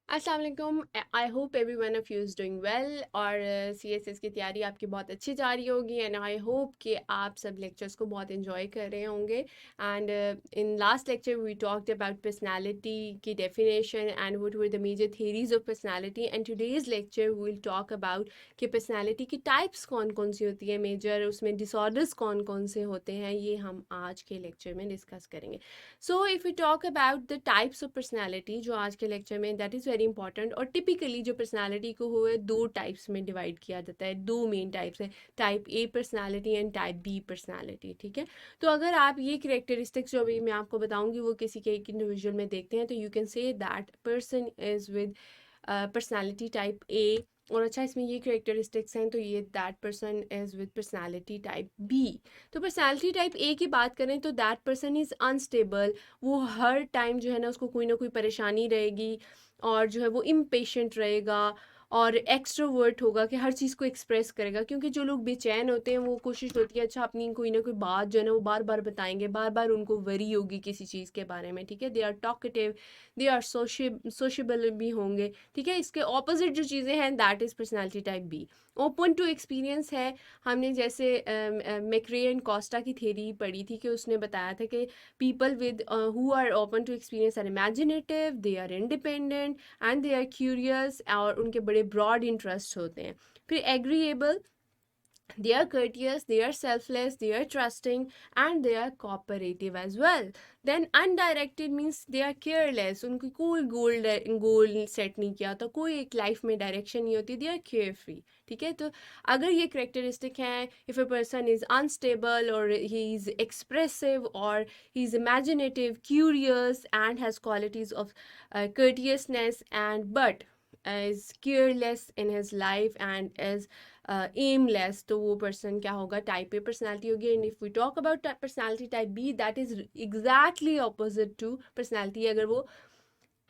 अस्सलाम वालेकुम। I hope every one of you is doing well और CSS की तैयारी आपकी बहुत अच्छी जा रही होगी एंड आई होप कि आप सब लेक्चर्स को बहुत एंजॉय कर रहे होंगे। And in last lecture we talked about personality की definition and what were the major theories of personality and today's lecture we will talk about कि पर्सनालिटी की टाइप्स कौन कौन सी होती है, मेजर उसमें डिसऑर्डर्स कौन कौन से होते हैं, ये हम आज के लेक्चर में डिस्कस करेंगे। So if you talk about the types of personality जो आज के लेक्चर में, दैट इज़ वेरी इंपॉर्टेंट। और टिपिकली जो पर्सनालिटी को हुए दो टाइप्स में डिवाइड किया जाता है, दो मेन टाइप्स हैं, type A personality and type B personality. ठीक है, तो अगर आप ये करेक्टरिस्टिक्स जो अभी मैं आपको बताऊंगी वो किसी के एक इंडिविजुअल में देखते हैं तो you can say that person is with personality type A. और अच्छा, इसमें ये करेक्टरिस्टिक्स हैं तो ये that person is with personality type B. तो पर्सनालिटी टाइप ए की बात करें तो दैट पर्सन इज़ अनस्टेबल। वो हर टाइम जो है ना उसको कोई ना कोई परेशानी रहेगी और जो है वो इम्पेशेंट रहेगा और एक्सट्रोवर्ट होगा कि हर चीज़ को एक्सप्रेस करेगा। क्योंकि जो लोग बेचैन होते हैं वो कोशिश होती है अच्छा अपनी कोई ना कोई बात जो है ना वो बार बार बताएंगे, बार बार उनको वरी होगी किसी चीज़ के बारे में। ठीक है, they are talkative, they are sociable भी होंगे। ठीक है, इसके ऑपोजिट जो चीज़ें हैं that is personality type B. Open to experience है। हमने जैसे मैक्रे एंड कोस्टा की थ्योरी पढ़ी थी कि उसने बताया था कि people with who are open to experience are imaginative, they are independent and they are curious और उनके बड़े broad interests होते हैं। फिर agreeable, they are courteous, they are selfless, they are trusting and they are cooperative as well. Then undirected means they are careless, उनकी कोई goal set नहीं किया तो कोई एक लाइफ में डायरेक्शन नहीं होती, they are carefree। ठीक है, तो अगर ये करेक्टरिस्टिक हैं, if a person is unstable or he is expressive or he is imaginative, curious and has qualities of courteousness and but is careless in his life and is aimless, तो वो person क्या होगा, type A personality होगी। And if we talk about personality type B that is exactly opposite to personality. अगर वो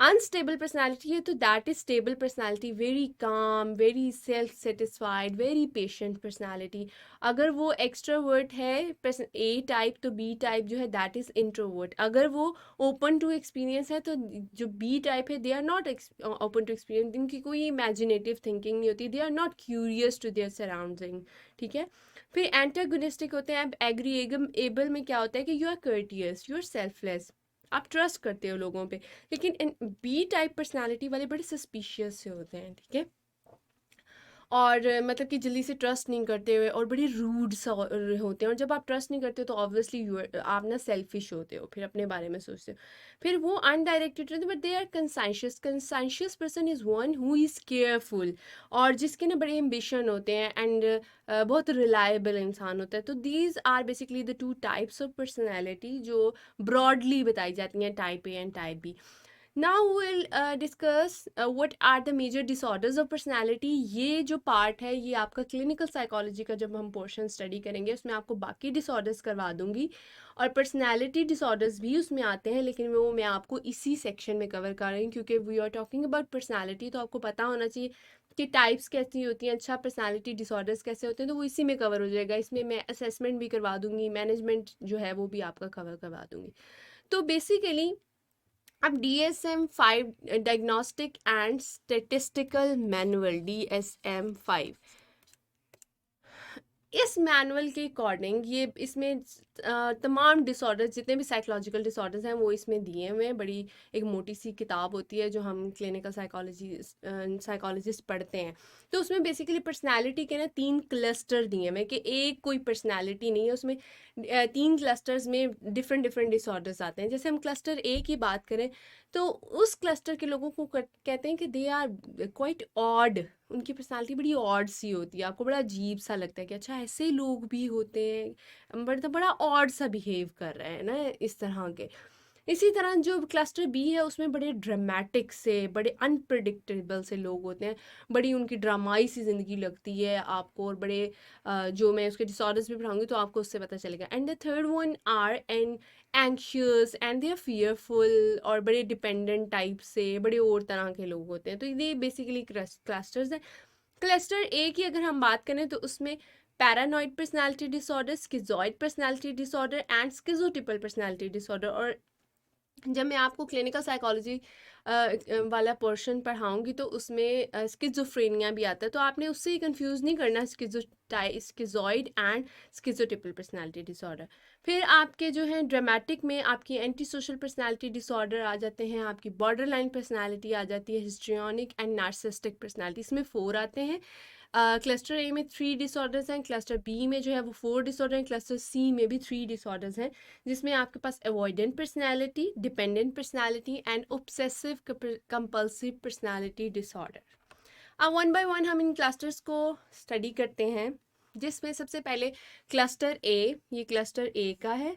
unstable personality है तो that is stable personality, very calm, very self satisfied, very patient personality. अगर वो extrovert है A type तो B type जो है दैट इज इंट्रोवर्ट। अगर वो ओपन टू एक्सपीरियंस है तो जो बी टाइप है they are not open to experience, इनकी कोई इमेजिनेटिव थिंकिंग नहीं होती, they are not curious to their surrounding. ठीक है, फिर एंटागोनिस्टिक होते हैं। अब एग्रीएबल में क्या होता है कि you are courteous, you are selfless, आप ट्रस्ट करते हो लोगों पे। लेकिन बी टाइप पर्सनालिटी वाले बड़े सस्पिशियस से होते हैं। ठीक है, और मतलब कि जल्दी से ट्रस्ट नहीं करते हुए और बड़े रूड सा होते हैं। और जब आप ट्रस्ट नहीं करते हो तो ऑब्वियसली आप ना सेल्फिश होते हो, फिर अपने बारे में सोचते हो। फिर वो अनडायरेक्टेड रहते हैं but they are conscientious. Conscientious person is one who is careful और जिसके ना बड़े एम्बिशन होते हैं एंड बहुत रिलायबल इंसान होता है। तो these are basically the two types of personality जो ब्रॉडली बताई जाती हैं, type A and type B. Now will discuss what are the major disorders of personality. ये जो पार्ट है ये आपका क्लिनिकल साइकोलॉजी का जब हम पोर्शन स्टडी करेंगे उसमें आपको बाकी डिसऑर्डर्स करवा दूंगी और पर्सनालिटी डिसऑर्डर्स भी उसमें आते हैं, लेकिन वो मैं आपको इसी सेक्शन में कवर कर रही हूँ क्योंकि we are talking about personality. तो आपको पता होना चाहिए कि टाइप्स कैसी होती हैं, अच्छा पर्सनालिटी डिसऑर्डर्स कैसे होते हैं, तो वो इसी में कवर हो जाएगा। इसमें मैं असेसमेंट भी करवा दूंगी, मैनेजमेंट जो है वो भी आपका कवर करवा दूंगी। तो बेसिकली अब DSM-5 diagnostic and statistical manual DSM-5, इस मैनुअल के अकॉर्डिंग ये इसमें तमाम डिसऑर्डर्स जितने भी साइकोलॉजिकल डिसऑर्डर्स हैं वो इसमें दिए हुए हैं। बड़ी एक मोटी सी किताब होती है जो हम क्लिनिकल साइकोलॉजिस्ट पढ़ते हैं। तो उसमें बेसिकली पर्सनालिटी के ना 3 क्लस्टर दिए हुए हैं कि एक कोई पर्सनालिटी नहीं है, उसमें 3 क्लस्टर्स में डिफरेंट डिफरेंट डिसऑर्डर्स आते हैं। जैसे हम क्लस्टर ए की बात करें तो उस क्लस्टर के लोगों को कहते हैं कि दे आर क्वाइट ऑड, उनकी पर्सनालिटी बड़ी ऑड सी होती है, आपको बड़ा अजीब सा लगता है कि अच्छा ऐसे लोग भी होते हैं, बड़ा ऑड सा बिहेव कर रहे हैं ना इस तरह के। इसी तरह जो क्लस्टर बी है उसमें बड़े ड्रामेटिक से, बड़े अनप्रडिक्टेबल से लोग होते हैं, बड़ी उनकी ड्रामाई सी ज़िंदगी लगती है आपको और बड़े जो मैं उसके डिसऑर्डर्स भी पढ़ाऊंगी तो आपको उससे पता चलेगा। And the third one are and anxious and they are fearful और बड़े डिपेंडेंट टाइप से, बड़े और तरह के लोग होते हैं। तो ये बेसिकली क्लस्टर्स हैं। क्लस्टर ए की अगर हम बात करें तो उसमें paranoid personality disorder, schizoid personality disorder and schizotypal personality disorder और जब मैं आपको क्लिनिकल साइकोलॉजी वाला पोर्शन पढ़ाऊंगी तो उसमें स्किज़ोफ्रेनिया भी आता है, तो आपने उससे ही कंफ्यूज नहीं करना schizoid and schizotypal personality disorder. फिर आपके जो है ड्रामेटिक में आपकी एंटी सोशल पर्सनालिटी डिसऑर्डर आ जाते हैं, आपकी बॉर्डर लाइन पर्सनैलिटी आ जाती है, हिस्ट्रियोनिक एंड नार्सिसिस्टिक पर्सनैलिटी, इसमें 4 आते हैं। क्लस्टर ए में 3 डिसऑर्डर्स हैं, क्लस्टर बी में जो है वो 4 डिसऑर्डर हैं, क्लस्टर सी में भी 3 डिसऑर्डर्स हैं, जिसमें आपके पास avoidant personality, dependent personality and obsessive compulsive personality disorder. अब वन बाय वन हम इन क्लस्टर्स को स्टडी करते हैं, जिसमें सबसे पहले क्लस्टर ए, ये क्लस्टर ए का है,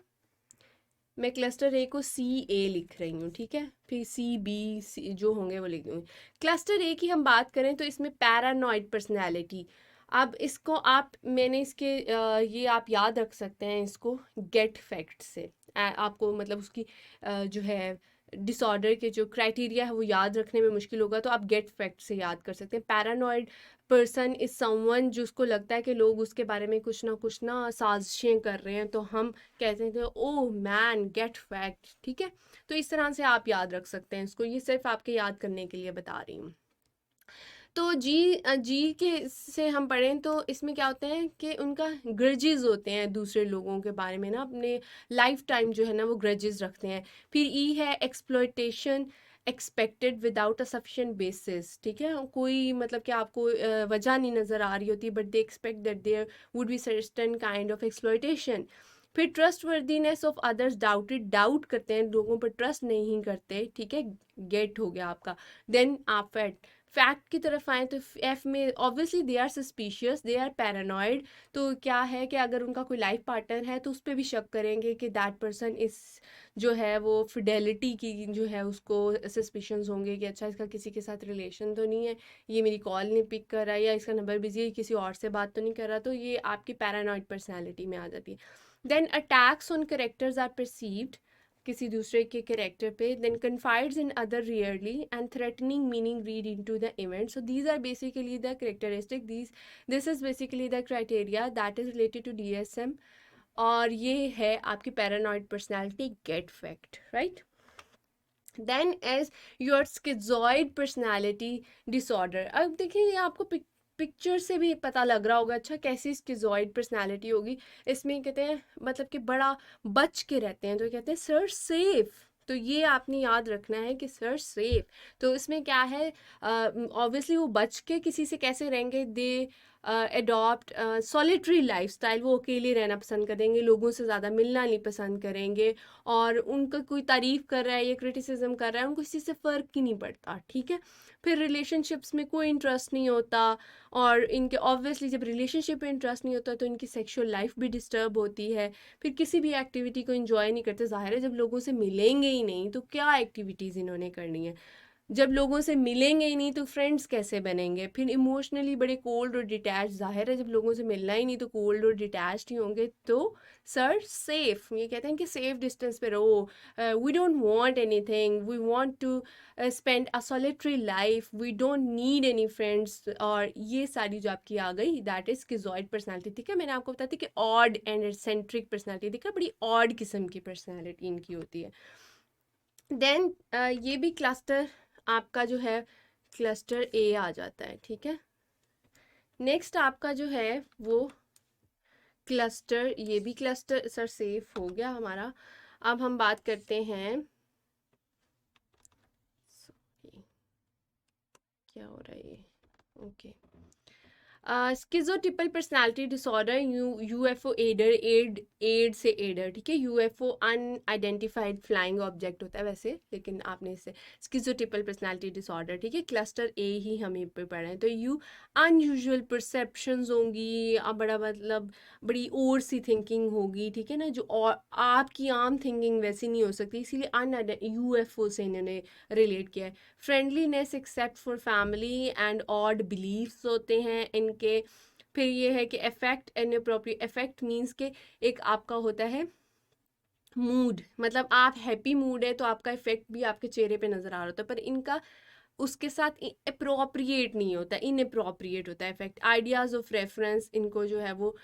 मैं क्लस्टर ए को सी ए लिख रही हूँ, ठीक है, फिर सी बी सी जो होंगे वो लिख दूँगी। क्लस्टर ए की हम बात करें तो इसमें पैरानॉइड पर्सनैलिटी, अब इसको आप मैंने इसके ये आप याद रख सकते हैं इसको गेट फैक्ट से, आपको मतलब उसकी जो है डिसऑर्डर के जो क्राइटेरिया है वो याद रखने में मुश्किल होगा, तो आप गेट फैक्ट से याद कर सकते हैं। पैरानॉइड पर्सन इज समवन जिसको लगता है कि लोग उसके बारे में कुछ ना साजिशें कर रहे हैं, तो हम कहते हैं ओह मैन गेट फैक्ट, ठीक है। तो इस तरह से आप याद रख सकते हैं इसको, ये सिर्फ आपके याद करने के लिए बता रही हूँ। तो जी के से हम पढ़ें तो इसमें क्या होते हैं कि उनका ग्रजेस होते हैं दूसरे लोगों के बारे में ना, अपने लाइफ टाइम जो है ना वो ग्रजेस रखते हैं। फिर ई है exploitation expected without a sufficient basis, ठीक है, कोई मतलब कि आपको वजह नहीं नज़र आ रही होती, but they expect that there would be certain kind of exploitation. फिर trustworthiness of others doubted, doubt करते हैं लोगों पर, ट्रस्ट नहीं करते, ठीक है, गेट हो गया आपका। देन आप फैक्ट की तरफ आए तो एफ में obviously they are suspicious, they are paranoid, तो क्या है कि अगर उनका कोई लाइफ पार्टनर है तो उस पर भी शक करेंगे कि दैट पर्सन इस जो है वो फिडेलिटी की जो है उसको सस्पिशंस होंगे कि अच्छा इसका किसी के साथ रिलेशन तो नहीं है, ये मेरी कॉल नहीं पिक कर रहा है, या इसका नंबर बिजी है, किसी और से बात तो नहीं कर रहा, तो ये आपकी पैरानॉइड पर्सनैलिटी में आ जाती है। Then attacks on characters are perceived, किसी दूसरे के कैरेक्टर पे, then confides in other rarely and threatening meaning read into the event, so these are basically the characteristic, this is basically the criteria that is related to DSM, और ये है आपकी paranoid personality get fact, right. Then as your schizoid personality disorder, अब देखिए ये आपको picture से भी पता लग रहा होगा अच्छा कैसी स्किज़ॉइड पर्सनैलिटी होगी। इसमें कहते हैं मतलब कि बड़ा बच के रहते हैं, तो कहते हैं सर सेफ, तो ये आपने याद रखना है कि सर सेफ, तो इसमें क्या है, ऑब्वियसली वो बच के किसी से कैसे रहेंगे, दे एडॉप्ट सॉलिटरी लाइफस्टाइल, वो अकेले रहना पसंद करेंगे, लोगों से ज़्यादा मिलना नहीं पसंद करेंगे, और उनका कोई तारीफ़ कर रहा है या क्रिटिसिज्म कर रहा है उनको इसी से फ़र्क ही नहीं पड़ता, ठीक है। फिर रिलेशनशिप्स में कोई इंटरेस्ट नहीं होता, और इनके ऑब्वियसली जब रिलेशनशिप में इंटरेस्ट नहीं होता तो इनकी सेक्सुअल लाइफ भी डिस्टर्ब होती है, फिर किसी भी एक्टिविटी को एंजॉय नहीं करते, ज़ाहिर है जब लोगों से मिलेंगे ही नहीं तो क्या एक्टिविटीज़ इन्होंने करनी है, जब लोगों से मिलेंगे ही नहीं तो फ्रेंड्स कैसे बनेंगे, फिर इमोशनली बड़े कोल्ड और डिटैच, जाहिर है जब लोगों से मिलना ही नहीं तो कोल्ड और डिटैच्ड ही होंगे, तो सर सेफ, ये कहते हैं कि सेफ डिस्टेंस पे रहो, we don't want anything, we want to spend a solitary life, we don't need any friends, और ये सारी जो आपकी आ गई दैट इज स्किज़ॉइड पर्सनैलिटी, ठीक है। मैंने आपको बताती कि ऑड एंड एसेंट्रिक पर्सनैलिटी, देखा बड़ी ऑड किस्म की पर्सनैलिटी इनकी होती है। देन ये भी क्लस्टर आपका जो है क्लस्टर ए आ जाता है, ठीक है। नेक्स्ट आपका जो है वो क्लस्टर, ये भी क्लस्टर सर सेफ हो गया हमारा। अब हम बात करते हैं, Sorry, क्या हो रहा है ये, okay, schizotypal personality disorder, UFO एड से एडर, ठीक है, यूएफओ अनआइडेंटिफाइड फ्लाइंग ऑब्जेक्ट होता है वैसे, लेकिन आपने इससे स्किज़ोटिपल पर्सनालिटी डिसऑर्डर, ठीक है, क्लस्टर ए ही हम ये पे पढ़े हैं, तो यू अनयूजुअल परसेप्शंस होंगी, अब बड़ा मतलब बड़ी और सी थिंकिंग होगी, ठीक है ना, जो और आपकी आम थिंकिंग वैसी नहीं हो सकती, इसीलिए अन यूएफओ से इन्होंने रिलेट किया है। Friendliness except for family and odd beliefs होते हैं इनके। फिर ये है कि अफेक्ट इनअप्रोप्रिएट, अफेक्ट मीन्स के एक आपका होता है मूड, मतलब आप हैप्पी मूड है तो आपका इफेक्ट भी आपके चेहरे पे नज़र आ रहा होता है, पर इनका उसके साथ अप्रोप्रिएट नहीं होता, इनअप्रोप्रिएट होता है इफेक्ट। आइडियाज़ ऑफ रेफरेंस, इनको जो है वो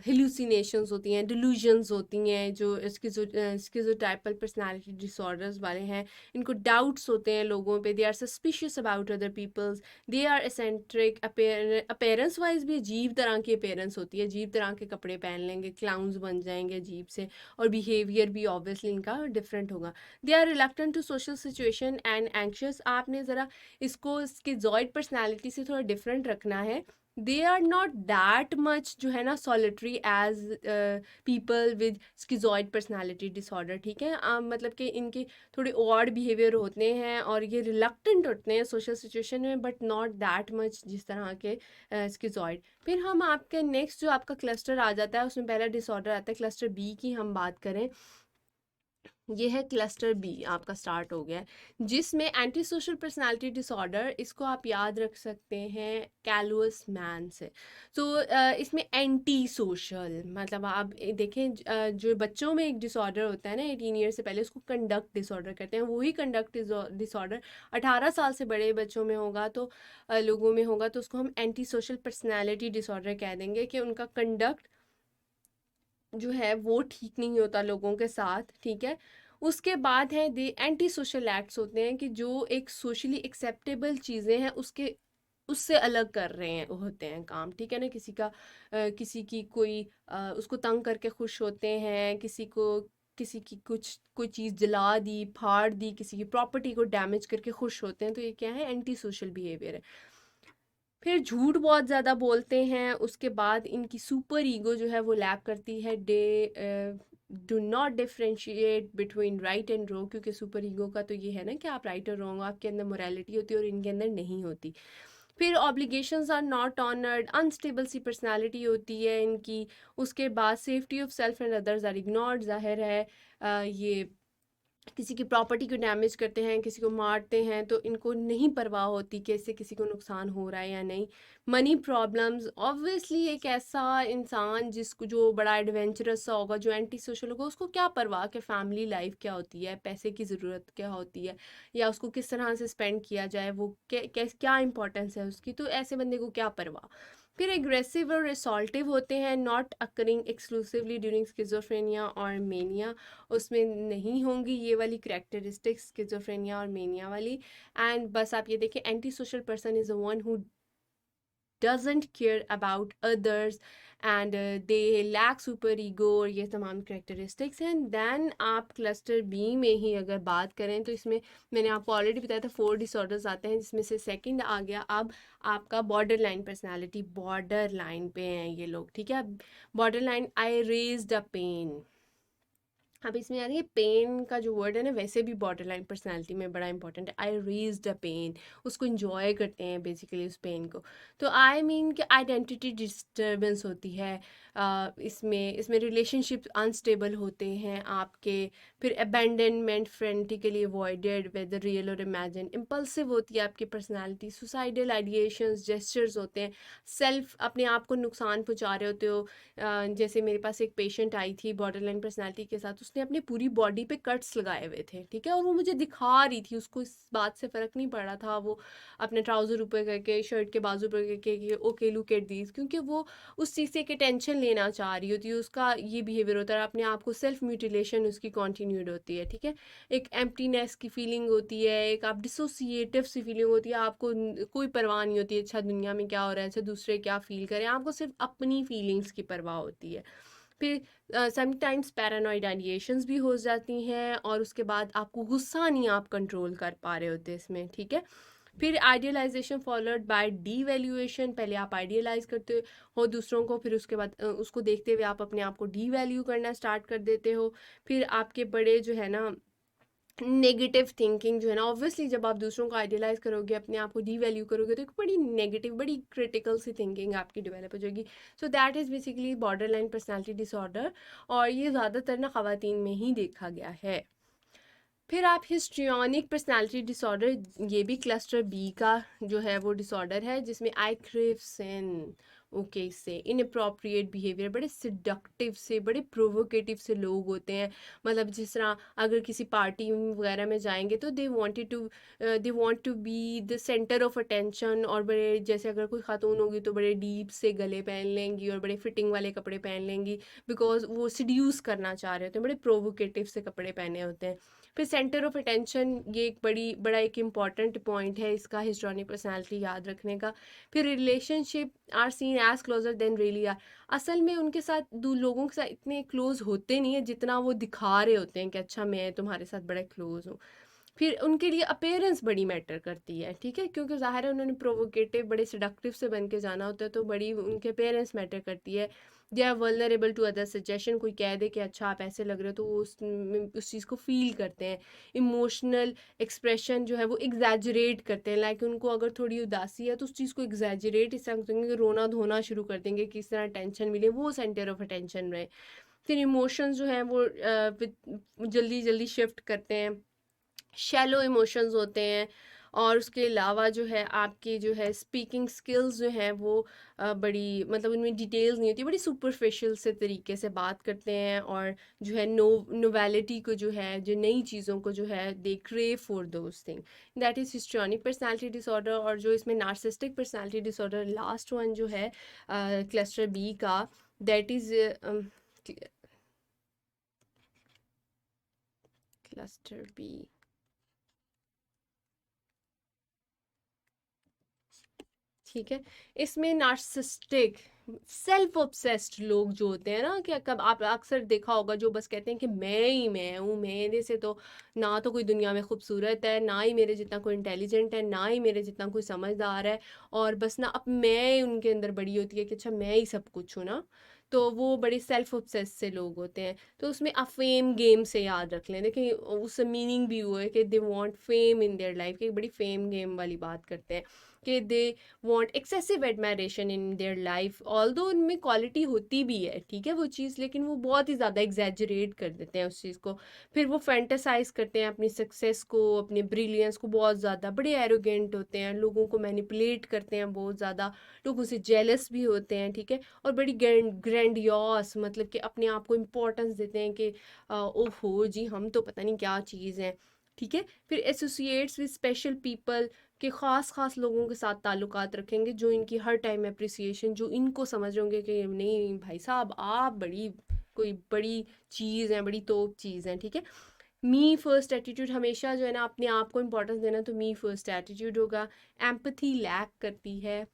हेलुसिनेशंस होती हैं, डिल्यूजन्स होती हैं, जो स्किज़ोटाइपल पर्सनालिटी डिसऑर्डर्स वाले हैं, इनको डाउट्स होते हैं लोगों पे, they are suspicious about other peoples, they are eccentric, appearance wise भी अजीब तरह की अपेयरेंस होती है, अजीब तरह के कपड़े पहन लेंगे, क्लाउन्स बन जाएंगे अजीब से, और बिहेवियर भी ऑब्वियसली इनका डिफरेंट होगा। They are reluctant to social situation and anxious. आपने ज़रा इसको स्किज़ॉइड पर्सनैलिटी से थोड़ा डिफरेंट रखना है। They are not that much जो है ना solitary as people with schizoid personality disorder, ठीक है। मतलब कि इनके थोड़े ऑड बिहेवियर होते हैं और ये रिलक्टेंट होते हैं सोशल सिचुएशन में, बट नॉट दैट मच जिस तरह के स्किज़ॉइड। फिर हम आपके नेक्स्ट जो आपका क्लस्टर आ जाता है, उसमें पहला डिसऑर्डर आता है क्लस्टर बी की हम बात करें। ये है क्लस्टर बी आपका स्टार्ट हो गया है, जिसमें एंटी सोशल पर्सनालिटी डिसऑर्डर, इसको आप याद रख सकते हैं कैलुअस मैन से। तो इसमें एंटी सोशल मतलब आप देखें, जो बच्चों में एक डिसऑर्डर होता है ना 18 ईयर से पहले, उसको कंडक्ट डिसऑर्डर कहते हैं। वही कंडक्ट डिसऑर्डर 18 साल से बड़े बच्चों में होगा, तो लोगों में होगा, तो उसको हम एंटी सोशल पर्सनैलिटी डिसऑर्डर कह देंगे कि उनका कंडक्ट जो है वो ठीक नहीं होता लोगों के साथ, ठीक है। उसके बाद है दे एंटी सोशल एक्ट्स होते हैं कि जो एक सोशली एक्सेप्टेबल चीज़ें हैं उसके उससे अलग कर रहे हैं होते हैं काम, ठीक है ना। किसी का किसी की कोई उसको तंग करके खुश होते हैं, किसी की कुछ कोई चीज़ जला दी, फाड़ दी, किसी की प्रॉपर्टी को डैमेज करके खुश होते हैं, तो ये क्या है, एंटी सोशल बिहेवियर है। फिर झूठ बहुत ज़्यादा बोलते हैं, उसके बाद इनकी सुपर ईगो जो है वो लैक करती है। Day do not differentiate between right and wrong, क्योंकि सुपर ईगो का तो ये है ना कि आप राइट और रॉन्ग, आपके अंदर मोरालिटी होती है और इनके अंदर नहीं होती। फिर obligations are not honoured, unstable C personality होती है इनकी। उसके बाद safety of self and others are ignored, जाहिर है ये किसी की प्रॉपर्टी को डैमेज करते हैं, किसी को मारते हैं, तो इनको नहीं परवाह होती कि इससे किसी को नुकसान हो रहा है या नहीं। मनी प्रॉब्लम्स, ऑब्वियसली एक ऐसा इंसान जिसको जो बड़ा एडवेंचरस सा होगा, जो एंटी सोशल होगा, उसको क्या परवाह कि फैमिली लाइफ क्या होती है, पैसे की ज़रूरत क्या होती है, या उसको किस तरह से स्पेंड किया जाए, वो क्या इंपॉर्टेंस है उसकी, तो ऐसे बंदे को क्या परवाह। फिर एग्रेसिव और रिसॉल्टिव होते हैं, not occurring exclusively during schizophrenia और मेनिया, उसमें नहीं होंगी ये वाली करेक्टरिस्टिक्स स्किज़ोफ्रेनिया और मेनिया वाली। एंड बस आप ये देखिए, anti social person is a one who doesn't care about others and they lack super ego, और ये तमाम करेक्टरिस्टिक्स हैं। दैन आप क्लस्टर बी में ही अगर बात करें तो इसमें मैंने आपको ऑलरेडी बताया था 4 डिसऑर्डर्स आते हैं, जिसमें से सेकंड आ गया अब आपका border line personality. Border line पे हैं ये लोग, ठीक है। Border line, I raised a pen. अब इसमें यार ये पेन का जो वर्ड है ना, वैसे भी बॉर्डर लाइन पर्सनैलिटी में बड़ा इंपॉर्टेंट है। आई रेज्ड अ पेन, उसको इंजॉय करते हैं बेसिकली उस पेन को। तो आई मीन कि आइडेंटिटी डिस्टर्बेंस होती है इसमें रिलेशनशिप अनस्टेबल होते हैं आपके। फिर abandonment, frantically avoided whether real और इमेजिन। इम्पल्सिव होती है आपकी पर्सनैलिटी। सुसाइडल आइडिएशंस, जेस्चर्स होते हैं। सेल्फ, अपने आप को नुकसान पहुंचा रहे होते हो। जैसे मेरे पास एक पेशेंट आई थी बॉर्डर लाइन पर्सनैलिटी के साथ, उसने अपनी पूरी बॉडी पे कट्स लगाए हुए थे, ठीक है, और वो मुझे दिखा रही थी, उसको इस बात से फ़र्क नहीं पड़ रहा था। वो अपने ट्राउज़र ऊपर करके, शर्ट के बाजू पर करके, ओके लुक एट दीज, क्योंकि वो उस चीज़ से एक अटेंशन लेना चाह रही होती है। उसका ये बिहेवियर होता है, अपने आप को सेल्फ म्यूटिलेशन उसकी कॉन्टीन्यूड होती है, ठीक है। एक एम्प्टीनेस की फीलिंग होती है, एक आप डिसोसिएटिव सी फीलिंग होती है, आपको कोई परवाह नहीं होती है अच्छा दुनिया में क्या हो रहा है, अच्छा दूसरे क्या फील करें, आपको सिर्फ अपनी फीलिंग्स की परवाह होती है। फिर समटाइम्स पैरानॉइड आइडिएशंस भी हो जाती हैं, और उसके बाद आपको गुस्सा नहीं आप कंट्रोल कर पा रहे होते इसमें, ठीक है। फिर आइडियलाइजेशन फॉलोड बाय डीवैल्यूएशन, पहले आप आइडियलाइज करते हो दूसरों को, फिर उसके बाद उसको देखते हुए आप अपने आप को डीवैल्यू करना स्टार्ट कर देते हो। फिर आपके बड़े जो है ना नेगेटिव थिंकिंग जो है ना, ऑब्वियसली जब आप दूसरों को आइडियलाइज करोगे, अपने आप को डीवैल्यू करोगे, तो एक बड़ी नेगेटिव, बड़ी क्रिटिकल सी थिंकिंग आपकी डेवलप हो जाएगी। So that is basically border line personality disorder, और ये ज़्यादातर ना ख़वातीन में ही देखा गया है। फिर आप हिस्ट्रियोनिक पर्सनालिटी डिसऑर्डर, ये भी क्लस्टर बी का जो है वो डिसऑर्डर है, जिसमें आई क्रेव सिन, ओके इससे इनअप्रोप्रिएट बिहेवियर, बड़े सिडक्टिव से, बड़े प्रोवोकेटिव से लोग होते हैं। मतलब जिस तरह अगर किसी पार्टी वगैरह में जाएंगे तो they want to be the centre of attention, और बड़े जैसे अगर कोई खातून होगी तो बड़े डीप से गले पहन लेंगी और बड़े फिटिंग वाले कपड़े पहन लेंगी, बिकॉज वो सीड्यूस करना चाह रहे होते हैं, बड़े प्रोवोकेटिव से कपड़े पहने होते हैं। फिर सेंटर ऑफ अटेंशन, ये एक बड़ा एक इम्पॉर्टेंट पॉइंट है इसका हिस्ट्रॉनिक पर्सनैलिटी याद रखने का। फिर relationship are seen as closer than really are, असल में उनके साथ दो लोगों के साथ इतने क्लोज होते नहीं है जितना वो दिखा रहे होते हैं कि अच्छा मैं तुम्हारे साथ बड़ा क्लोज हूँ। फिर उनके लिए अपेयरेंस बड़ी मैटर करती है, ठीक है, क्योंकि ज़ाहिर है उन्होंने प्रोवोकेटिव बड़े सेडक्टिव से बन के जाना होता है, तो बड़ी उनके अपेयरेंस मैटर करती है। They are vulnerable to other suggestion, कोई कह दे कि अच्छा आप ऐसे लग रहे हो तो वो उस चीज़ को फील करते हैं। इमोशनल एक्सप्रेशन जो है वो एग्जैजरेट करते हैं, लाइक उनको अगर थोड़ी उदासी है तो उस चीज़ को एग्जैजरेट इस तरह करेंगे कि रोना धोना शुरू कर देंगे, किस तरह टेंशन मिले वो सेंटर ऑफ अटेंशन रहे। फिर इमोशंस जो हैं वो जल्दी जल्दी शिफ्ट करते हैं, शैलो इमोशंस होते हैं। और उसके अलावा जो है आपकी जो है स्पीकिंग स्किल्स जो हैं वो बड़ी मतलब उनमें डिटेल्स नहीं होती, बड़ी सुपरफिशियल से तरीके से बात करते हैं। और जो है नोवेलिटी को जो है, जो नई चीज़ों को जो है they crave for those thing, that is histrionic personality disorder. और जो इसमें narcissistic personality disorder last one जो है क्लस्टर बी का, दैट इज़ क्लस्टर बी, ठीक है। इसमें नार्सिसिस्टिक सेल्फ ऑब्सेस्ड लोग जो होते हैं ना, कि कब आप अक्सर देखा होगा जो बस कहते हैं कि मैं ही मैं हूँ, मेरे से तो ना तो कोई दुनिया में खूबसूरत है, ना ही मेरे जितना कोई इंटेलिजेंट है, ना ही मेरे जितना कोई समझदार है, और बस ना अब मैं उनके अंदर बड़ी होती है कि अच्छा मैं ही सब कुछ हूँ ना। तो वो बड़े सेल्फ ऑब्सेस्ड से लोग होते हैं। तो उसमें आप फेम गेम से याद रख लें, देखिए उससे मीनिंग भी वो है कि they want fame in their life, की बड़ी फेम गेम वाली बात करते हैं कि they want excessive admiration in their life, although उनमें क्वालिटी होती भी है, ठीक है वो चीज़, लेकिन वो बहुत ही ज़्यादा एग्जैजरेट कर देते हैं उस चीज़ को। फिर वो फैंटेसाइज करते हैं अपनी सक्सेस को, अपने ब्रिलियंस को बहुत ज़्यादा, बड़े एरोगेंट होते हैं, लोगों को मैनिपुलेट करते हैं बहुत ज़्यादा, लोगों से जेलस भी होते हैं, ठीक है। और बड़ी ग्रैंडियोस, मतलब कि अपने आप को इम्पोर्टेंस देते हैं कि ओहो जी हम तो पता नहीं क्या चीज़ है, ठीक है। फिर एसोसिएट्स विद स्पेशल पीपल, के ख़ास लोगों के साथ ताल्लुकात रखेंगे जो इनकी हर टाइम अप्रिसिएशन, जो इनको समझ होंगे कि नहीं भाई साहब आप बड़ी कोई बड़ी चीज़ है, बड़ी तोप चीज़ है, ठीक है। मी फर्स्ट एटीट्यूड, हमेशा जो है ना अपने आप को इम्पोर्टेंस देना, तो मी फर्स्ट एटीट्यूड होगा। एम्पथी लैक करती है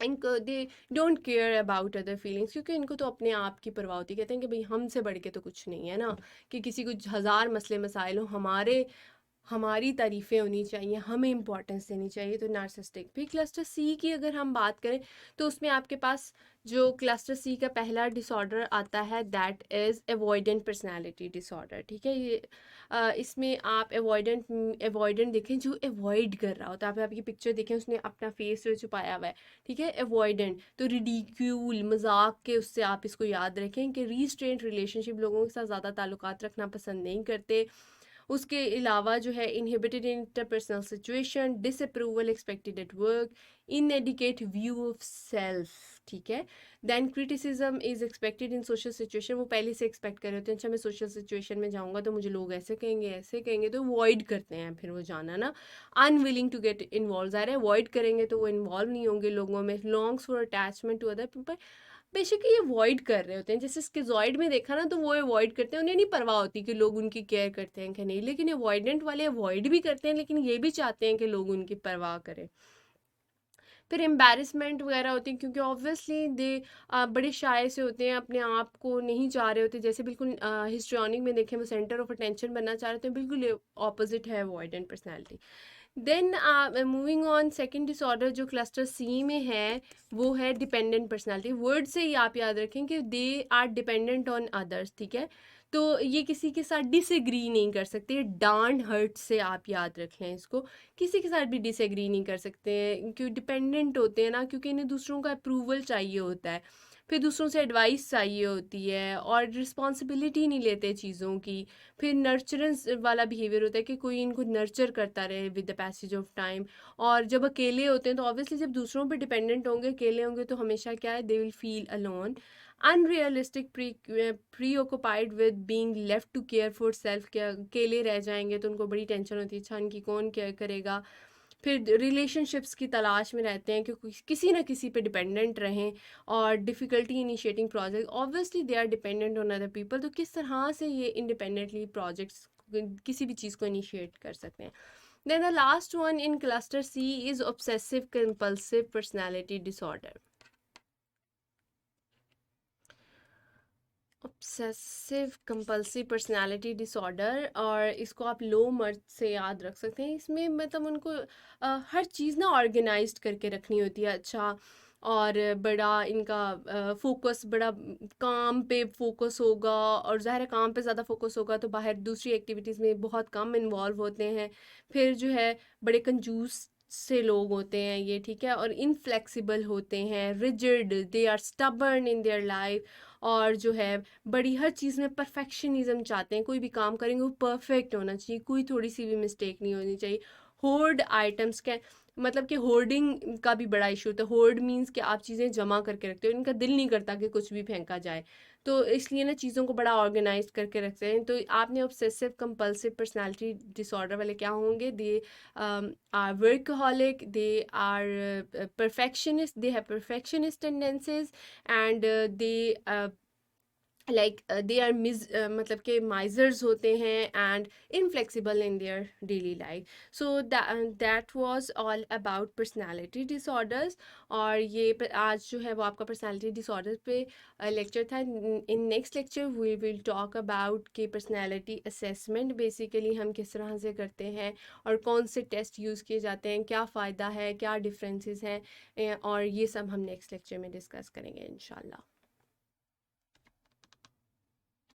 इनको, they don't care about other feelings, क्योंकि इनको तो अपने आप की परवाह होती है, कहते हैं कि भाई हमसे बढ़ के तो कुछ नहीं है ना, कि किसी को हज़ार मसले मसाइल हो, हमारी तारीफ़ें होनी चाहिए, हमें इंपॉर्टेंस देनी चाहिए। तो नार्सिसिस्टिक। फिर क्लस्टर सी की अगर हम बात करें तो उसमें आपके पास जो क्लस्टर सी का पहला डिसऑर्डर आता है that is avoidant personality disorder, ठीक है। ये इसमें आप अवॉइडेंट देखें, जो अवॉइड कर रहा होता है, आप आपकी पिक्चर देखें उसने अपना फेस जो छुपाया हुआ है, ठीक है, अवॉइडेंट। तो रिडिक्यूल, मजाक के उससे आप इसको याद रखें कि रीस्ट्रेंट रिलेशनशिप, लोगों के साथ ज़्यादा ताल्लुकात रखना पसंद नहीं करते। उसके अलावा जो है inhibited interpersonal situation, disapproval expected at work, inadequate view of self, ठीक है। Then criticism is expected in social situation, वो पहले से एक्सपेक्ट कर रहे होते हैं, अच्छा मैं सोशल सिचुएशन में जाऊंगा तो मुझे लोग ऐसे कहेंगे, तो अवॉइड करते हैं फिर वो जाना ना। अनविलिंग टू गेट इन्वॉल्व, ज़ाहिर है अवॉइड करेंगे तो वो इन्वॉल्व नहीं होंगे लोगों में। Longs for attachment to other people, basically ये अवॉइड कर रहे होते हैं, जैसे स्किज़ॉइड में देखा ना, तो वो अवॉइड करते हैं, उन्हें नहीं परवाह होती कि लोग उनकी केयर करते हैं कि नहीं, लेकिन अवॉइडेंट वाले अवॉइड भी करते हैं लेकिन ये भी चाहते हैं कि लोग उनकी परवाह करें। फिर एम्बैरेसमेंट वगैरह होती है, क्योंकि ऑब्वियसली दे बड़े शाय से होते हैं, अपने आप को नहीं चाह रहे होते, जैसे बिल्कुल हिस्ट्रियोनिक में देखें वो सेंटर ऑफ अटेंशन बनना चाह रहे थे, बिल्कुल ऑपोजिट है avoidant personality. Then moving on, second disorder जो क्लस्टर सी में है वो है डिपेंडेंट पर्सनालिटी। वर्ड से ही आप याद रखें कि they are dependent on others, ठीक है। तो ये किसी के साथ डिसएग्री नहीं कर सकते, डांट हर्ट से आप याद रखें इसको, किसी के साथ भी डिसएग्री नहीं कर सकते हैं, क्योंकि डिपेंडेंट होते हैं ना, क्योंकि इन्हें दूसरों का अप्रूवल चाहिए होता है। फिर दूसरों से एडवाइस चाहिए होती है और रिस्पॉन्सिबिलिटी नहीं लेते चीज़ों की। फिर नर्चरेंस वाला बिहेवियर होता है कि कोई इनको नर्चर करता रहे with the passage of time. और जब अकेले होते हैं तो ऑब्वियसली जब दूसरों पे डिपेंडेंट होंगे, अकेले होंगे, तो हमेशा क्या है, they will feel alone. Unrealistic preoccupied with being left to care for self, के अकेले रह जाएंगे तो उनको बड़ी टेंशन होती है, अच्छा इनकी कौन केयर करेगा। फिर रिलेशनशिप्स की तलाश में रहते हैं कि किसी ना किसी पे डिपेंडेंट रहें। और difficulty initiating project, obviously they are dependent on other people, तो किस तरह से ये इंडिपेंडेंटली प्रोजेक्ट्स किसी भी चीज़ को इनिशिएट कर सकते हैं। Then the last one in cluster C is obsessive compulsive personality disorder. Obsessive compulsive personality disorder, और इसको आप लो मर्ज से याद रख सकते हैं। इसमें मतलब उनको हर चीज़ ना ऑर्गेनाइज्ड करके रखनी होती है, अच्छा। और बड़ा इनका फोकस बड़ा काम पे फोकस होगा, और ज़ाहिर है काम पे ज़्यादा फोकस होगा तो बाहर दूसरी एक्टिविटीज़ में बहुत कम इन्वॉल्व होते हैं। फिर जो है बड़े कंजूस से लोग होते हैं ये, ठीक है। और इनफ्लेक्सिबल होते हैं, rigid, they are stubborn in their life. और जो है बड़ी हर चीज़ में परफेक्शनिज्म चाहते हैं, कोई भी काम करेंगे वो परफेक्ट होना चाहिए, कोई थोड़ी सी भी मिस्टेक नहीं होनी चाहिए। होर्ड आइटम्स के, मतलब कि होर्डिंग का भी बड़ा इशू होता है। होर्ड मीन्स कि आप चीज़ें जमा करके रखते हो, इनका दिल नहीं करता कि कुछ भी फेंका जाए, तो इसलिए ना चीज़ों को बड़ा ऑर्गेनाइज करके रखते हैं। तो आपने ऑब्सेसिव कंपल्सिव पर्सनालिटी डिसऑर्डर वाले क्या होंगे, they are workaholic, they are perfectionist, they have perfectionist tendencies, and they like they are मतलब के माइजर्स होते हैं, and inflexible in their daily life. So that was all about personality disorders. और ये आज जो है वो आपका पर्सनालिटी डिसऑर्डर पे लेक्चर था। In next lecture we will talk about के पर्सनालिटी असेसमेंट बेसिकली हम किस तरह से करते हैं, और कौन से टेस्ट यूज़ किए जाते हैं, क्या फ़ायदा है, क्या डिफरेंसेस हैं, और ये सब हम नेक्स्ट लेक्चर में डिस्कस करेंगे इंशाल्लाह।